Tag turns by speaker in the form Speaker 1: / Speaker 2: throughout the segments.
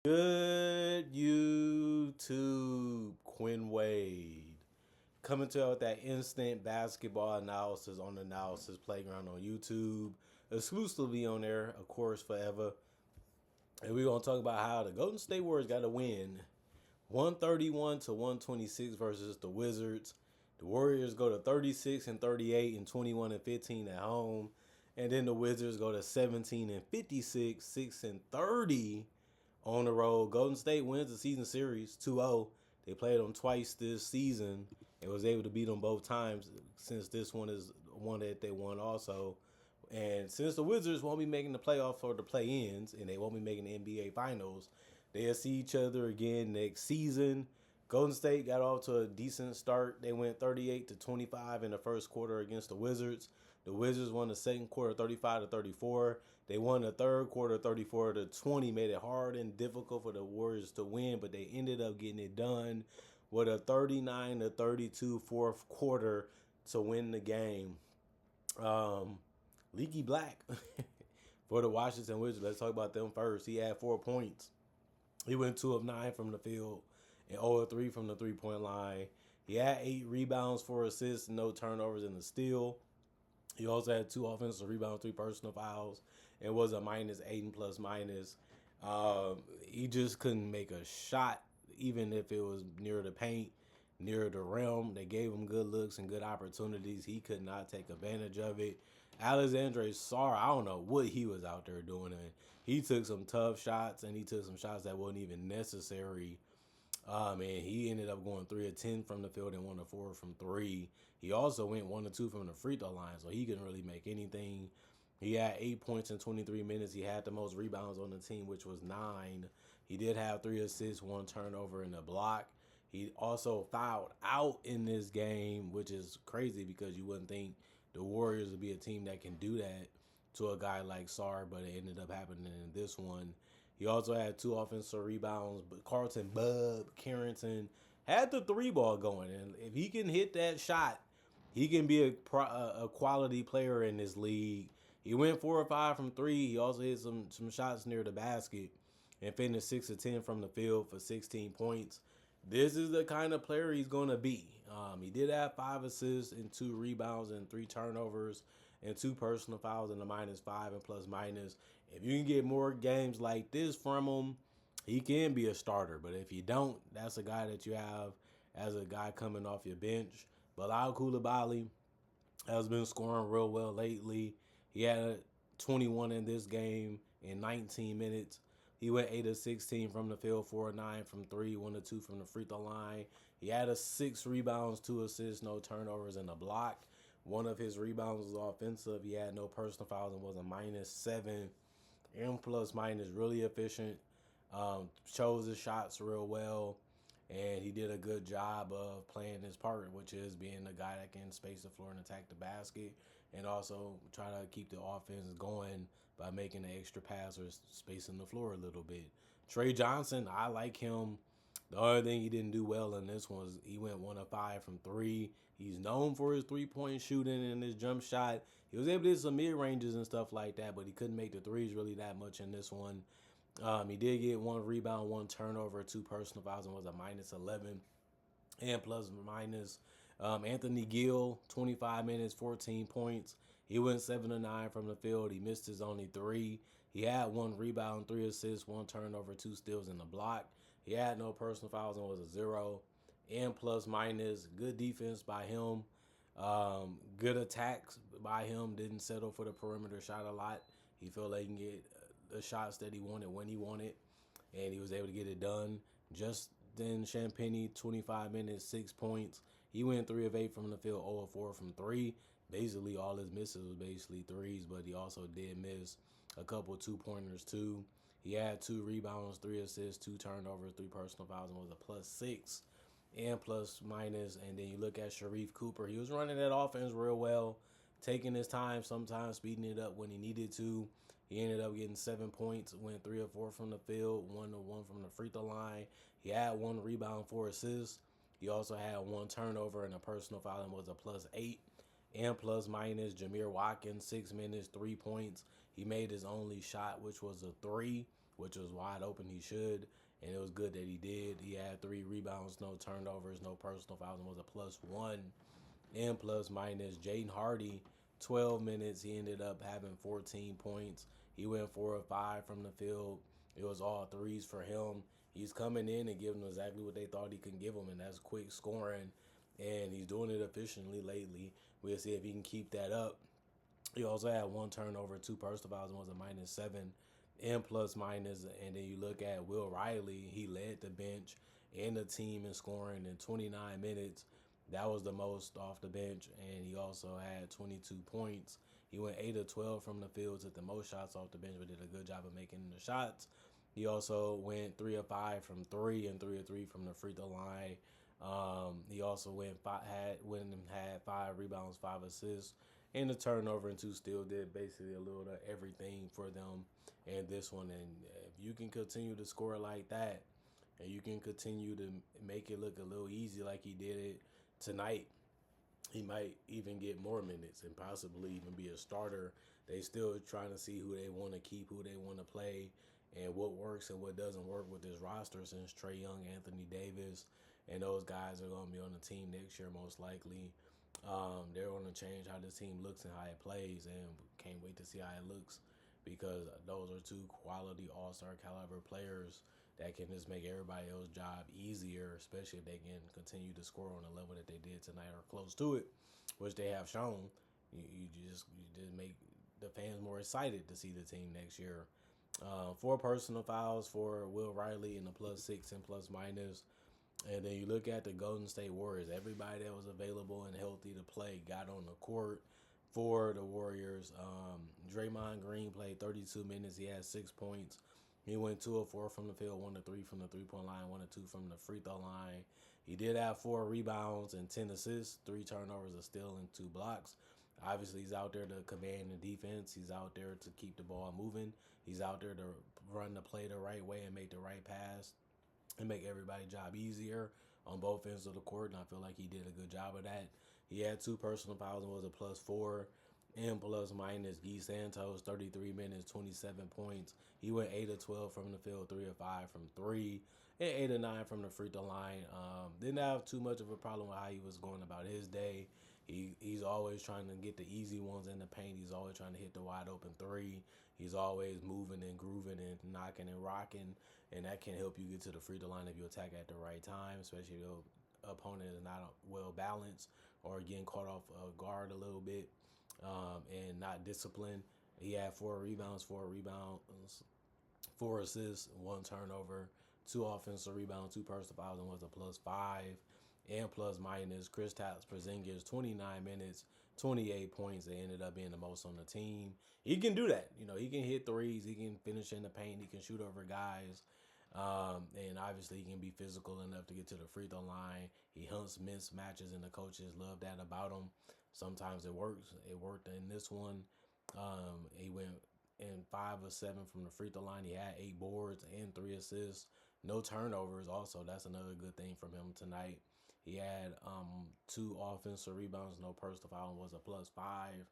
Speaker 1: Good YouTube, Quinn Wade. Coming to you with that instant basketball analysis on the Analysis Playground on YouTube. Exclusively on there, of course, forever. And we're going to talk about how the Golden State Warriors got to win 131 to 126 versus the Wizards. The Warriors go to 36 and 38 and 21 and 15 at home. And then the Wizards go to 17 and 56, 6 and 30 on the road. Golden State wins the season series 2-0. They played them twice this season and was able to beat them both times since this one is one that they won also. And since the Wizards won't be making the playoffs or the play-ins and they won't be making the NBA Finals, they'll see each other again next season. Golden State got off to a decent start. They went 38 to 25 in the first quarter against the Wizards. The Wizards won the second quarter 35 to 34. They won the third quarter 34 to 20, made it hard and difficult for the Warriors to win, but they ended up getting it done with a 39 to 32 fourth quarter to win the game. Leaky Black for the Washington Wizards. Let's talk about them first. He had 4 points. He went 2 of 9 from the field and 0 of 3 from the three-point line. He had 8 rebounds, 4 assists, no turnovers, and a steal. He also had 2 offensive rebounds, 3 personal fouls, and was a -8 and plus minus. He just couldn't make a shot, even if it was near the paint, near the rim. They gave him good looks and good opportunities. He could not take advantage of it. Alexandre Sarr, I don't know what he was out there doing. And he took some tough shots, and he took some shots that wasn't even necessary. And he ended up going 3 of 10 from the field and 1 of 4 from 3. He also went 1 of 2 from the free throw line, so he couldn't really make anything. He had 8 points in 23 minutes. He had the most rebounds on the team, which was 9. He did have 3 assists, 1 turnover, and a block. He also fouled out in this game, which is crazy because you wouldn't think the Warriors would be a team that can do that to a guy like Sarr, but it ended up happening in this one. He also had 2 offensive rebounds, but Carlton Bub Carrington had the 3 ball going, and if he can hit that shot, he can be a quality player in this league. He went 4 or 5 from 3. He also hit some shots near the basket and finished 6 of 10 from the field for 16 points. This is the kind of player he's going to be. He did have 5 assists and 2 rebounds and 3 turnovers and 2 personal fouls and a -5 and plus minus. If you can get more games like this from him, he can be a starter. But if you don't, that's a guy that you have as a guy coming off your bench. Bilal Coulibaly has been scoring real well lately. He had 21 in this game in 19 minutes. He went 8 of 16 from the field, 4 of 9 from 3, 1 of 2 from the free throw line. He had 6 rebounds, 2 assists, no turnovers, and a block. One of his rebounds was offensive. He had no personal fouls and was a -7. M plus minus, really efficient. Chose his shots real well. And he did a good job of playing his part, which is being the guy that can space the floor and attack the basket and also try to keep the offense going by making an extra pass or spacing the floor a little bit. Trey Johnson, I like him. The only thing he didn't do well in this one was he went 1 of 5 from 3. He's known for his three-point shooting and his jump shot. He was able to hit some mid-ranges and stuff like that, but he couldn't make the threes really that much in this one. He did get 1 rebound, 1 turnover, 2 personal fouls, and was a -11 and plus minus. Anthony Gill, 25 minutes, 14 points. He went 7 of 9 from the field. He missed his only 3. He had 1 rebound, 3 assists, 1 turnover, 2 steals, and a block. He had no personal fouls and was a 0 and plus minus. Good defense by him. Good attacks by him. Didn't settle for the perimeter, shot a lot. He felt like he can get the shots that he wanted when he wanted, and he was able to get it done. Justin Champagnie, 25 minutes, 6 points. He went 3 of 8 from the field, 0 of 4 from 3. Basically, all his misses was basically threes, but he also did miss a couple 2-pointers too. He had 2 rebounds, 3 assists, 2 turnovers, 3 personal fouls, and was a +6 and plus minus. And then you look at Sharif Cooper. He was running that offense real well, taking his time, sometimes speeding it up when he needed to. He ended up getting 7 points, went 3 of 4 from the field, 1 of 1 from the free throw line. He had 1 rebound, 4 assists. He also had 1 turnover and a personal foul and was a +8 and plus minus. Jameer Watkins, 6 minutes, 3 points. He made his only shot, which was a 3. which was wide open. He should, and it was good that he did. He had 3 rebounds, no turnovers, no personal fouls, and was a +1 and plus minus. Jaden Hardy, 12 minutes. He ended up having 14 points. He went 4 of 5 from the field. It was all threes for him. He's coming in and giving them exactly what they thought he could give them, and that's quick scoring. And he's doing it efficiently lately. We'll see if he can keep that up. He also had 1 turnover, 2 personal fouls, and was a -7 and plus minus. And then you look at Will Riley, he led the bench and the team in scoring in 29 minutes. That was the most off the bench, and he also had 22 points. He went 8 of 12 from the field, took the most shots off the bench, but did a good job of making the shots. He also went 3 of 5 from three and 3 of 3 from the free throw line. He also had 5 rebounds, 5 assists, and a turnover, and 2 steals. Did basically a little of everything for them in this one. And if you can continue to score like that, and you can continue to make it look a little easy like he did it tonight, he might even get more minutes and possibly even be a starter. They still trying to see who they want to keep, who they want to play, and what works and what doesn't work with this roster, since Trae Young, Anthony Davis, and those guys are going to be on the team next year most likely. They're going to change how this team looks and how it plays, and can't wait to see how it looks, because those are 2 quality all-star caliber players that can just make everybody else's job easier, especially if they can continue to score on the level that they did tonight or close to it, which they have shown. You just make the fans more excited to see the team next year. 4 personal fouls for Will Riley and a +6 and plus minus. And then you look at the Golden State Warriors. Everybody that was available and healthy to play got on the court for the Warriors. Draymond Green played 32 minutes. He had 6 points. He went 2 of 4 from the field, 1 of 3 from the three-point line, 1 of 2 from the free throw line. He did have 4 rebounds and 10 assists, 3 turnovers, a steal, and 2 blocks. Obviously, he's out there to command the defense. He's out there to keep the ball moving. He's out there to run the play the right way and make the right pass and make everybody's job easier on both ends of the court, and I feel like he did a good job of that. He had 2 personal fouls and was a +4 and plus minus. Guy Santos, 33 minutes, 27 points. He went 8 of 12 from the field, 3 of 5 from 3, and 8 of 9 from the free throw line. Didn't have too much of a problem with how he was going about his day. He's always trying to get the easy ones in the paint. He's always trying to hit the wide open 3. He's always moving and grooving and knocking and rocking, and that can help you get to the free throw line if you attack at the right time, especially if your opponent is not well balanced or getting caught off guard a little bit, and not disciplined. He had 4 rebounds, 4 assists, 1 turnover, 2 offensive rebounds, 2 personal fouls, and was a +5 and plus minus. Kristaps Porzingis, 29 minutes, 28 points. They ended up being the most on the team. He can do that. He can hit threes. He can finish in the paint. He can shoot over guys. And obviously he can be physical enough to get to the free throw line. He hunts mismatches, and the coaches love that about him. Sometimes it works. It worked in this one. He went in 5 of 7 from the free throw line. He had 8 boards and 3 assists. No turnovers also. That's another good thing from him tonight. He had 2 offensive rebounds, no personal foul, was a +5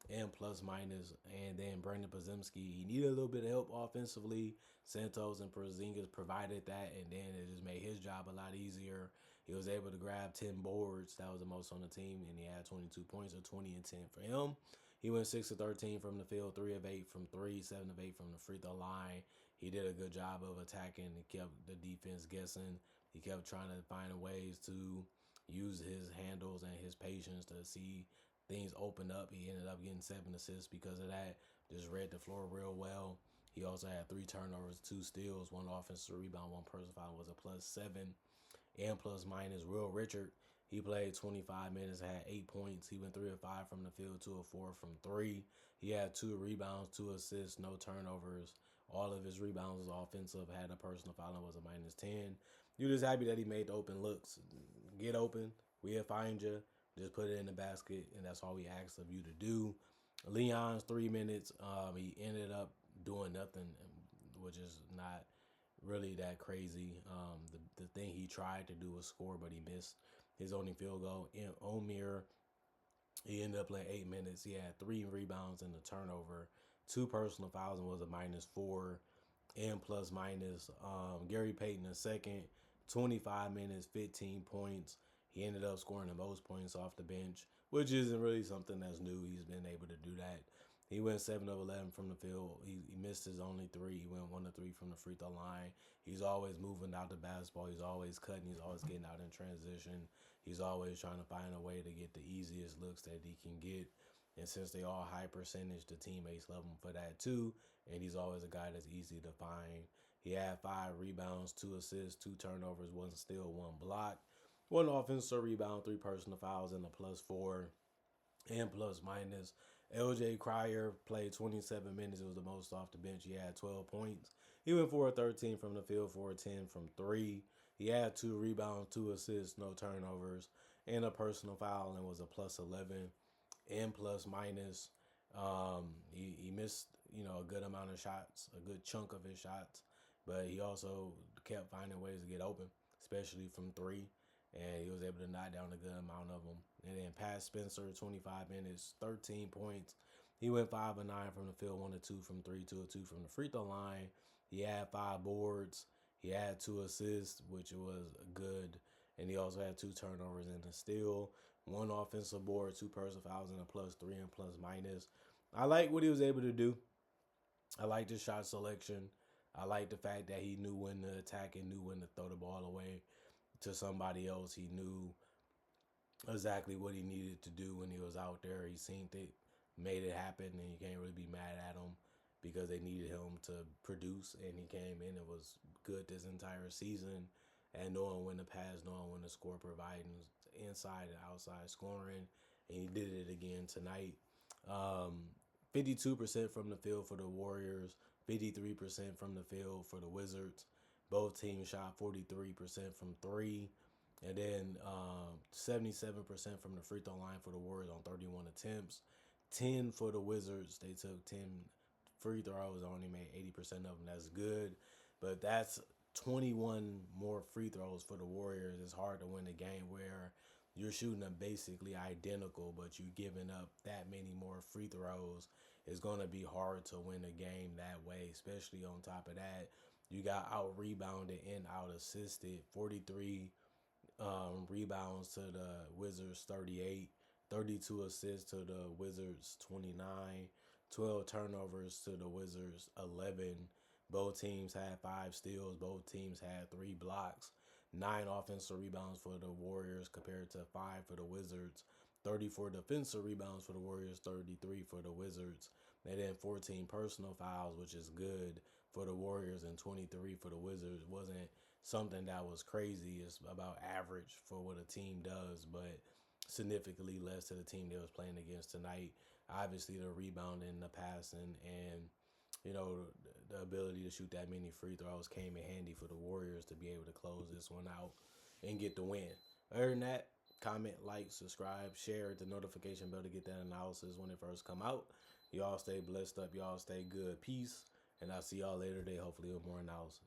Speaker 1: and plus minus. And then Brandon Podziemski, he needed a little bit of help offensively. Santos and Porzingis provided that, and then it just made his job a lot easier. He was able to grab 10 boards. That was the most on the team, and he had 22 points, or 20 and 10 for him. He went 6 of 13 from the field, 3 of 8 from 3, 7 of 8 from the free throw line. He did a good job of attacking. He kept the defense guessing. He kept trying to find ways to use his handles and his patience to see things open up. He ended up getting 7 assists because of that. Just read the floor real well. He also had 3 turnovers, 2 steals, 1 offensive rebound, 1 personal foul, was a +7 and plus minus. Will Richard, he played 25 minutes, had 8 points. He went 3 of 5 from the field, 2 of 4 from 3. He had 2 rebounds, 2 assists, no turnovers. All of his rebounds was offensive, had a personal foul, and was a -10. You're just happy that he made the open looks. Get open. We'll find you. Just put it in the basket, and that's all we ask of you to do. Leon's 3 minutes. He ended up doing nothing, which is not really that crazy. The thing he tried to do was score, but he missed his only field goal. In Omer, he ended up playing 8 minutes. He had 3 rebounds and a turnover, 2 personal fouls, and was a -4 and plus minus. Gary Payton II, 25 minutes, 15 points. He ended up scoring the most points off the bench, which isn't really something that's new. He's been able to do that. He went 7 of 11 from the field. He missed his only three. He went 1 of 3 from the free throw line. He's always moving out the basketball. He's always cutting. He's always getting out in transition. He's always trying to find a way to get the easiest looks that he can get. And since they all high percentage, the teammates love him for that too. And he's always a guy that's easy to find. He had 5 rebounds, 2 assists, 2 turnovers, 1 steal, 1 block, 1 offensive rebound, 3 personal fouls, and a +4 and plus minus. LJ Cryer played 27 minutes. It was the most off the bench. He had 12 points. He went 4 of 13 from the field, 4 of 10 from 3. He had 2 rebounds, 2 assists, no turnovers, and a personal foul, and was a +11 and plus minus. He missed, a good amount of shots, a good chunk of his shots, but he also kept finding ways to get open, especially from 3. And he was able to knock down a good amount of them. And then Pat Spencer, 25 minutes, 13 points. He went 5 of 9 from the field, 1 of 2 from 3, 2 of 2 from the free throw line. He had 5 boards. He had 2 assists, which was good. And he also had 2 turnovers and a steal, 1 offensive board, 2 personal fouls, and a +3 and plus minus. I like what he was able to do. I like his shot selection. I like the fact that he knew when to attack and knew when to throw the ball away to somebody else. He knew exactly what he needed to do when he was out there. He seen it, made it happen, and you can't really be mad at him because they needed him to produce, and he came in and was good this entire season, and knowing when to pass, knowing when to score, providing inside and outside scoring, and he did it again tonight. 52% from the field for the Warriors, 53% from the field for the Wizards. Both teams shot 43% from 3. And then 77% from the free throw line for the Warriors on 31 attempts. 10 for the Wizards. They took 10 free throws, only made 80% of them. That's good. But that's 21 more free throws for the Warriors. It's hard to win a game where you're shooting them basically identical, but you're giving up that many more free throws. It's going to be hard to win a game that way, especially on top of that. You got out-rebounded and out-assisted. 43 rebounds to the Wizards, 38. 32 assists to the Wizards, 29. 12 turnovers to the Wizards, 11. Both teams had 5 steals. Both teams had 3 blocks. 9 offensive rebounds for the Warriors compared to 5 for the Wizards. 34 defensive rebounds for the Warriors, 33 for the Wizards. And then 14 personal fouls, which is good for the Warriors, and 23 for the Wizards. Wasn't something that was crazy. It's about average for what a team does, but significantly less to the team they was playing against tonight. Obviously, the rebounding, the passing, and the ability to shoot that many free throws came in handy for the Warriors to be able to close this one out and get the win. Other than that, comment, like, subscribe, share the notification bell to get that analysis when it first come out. Y'all stay blessed up. Y'all stay good. Peace. And I'll see y'all later today, hopefully with more analysis.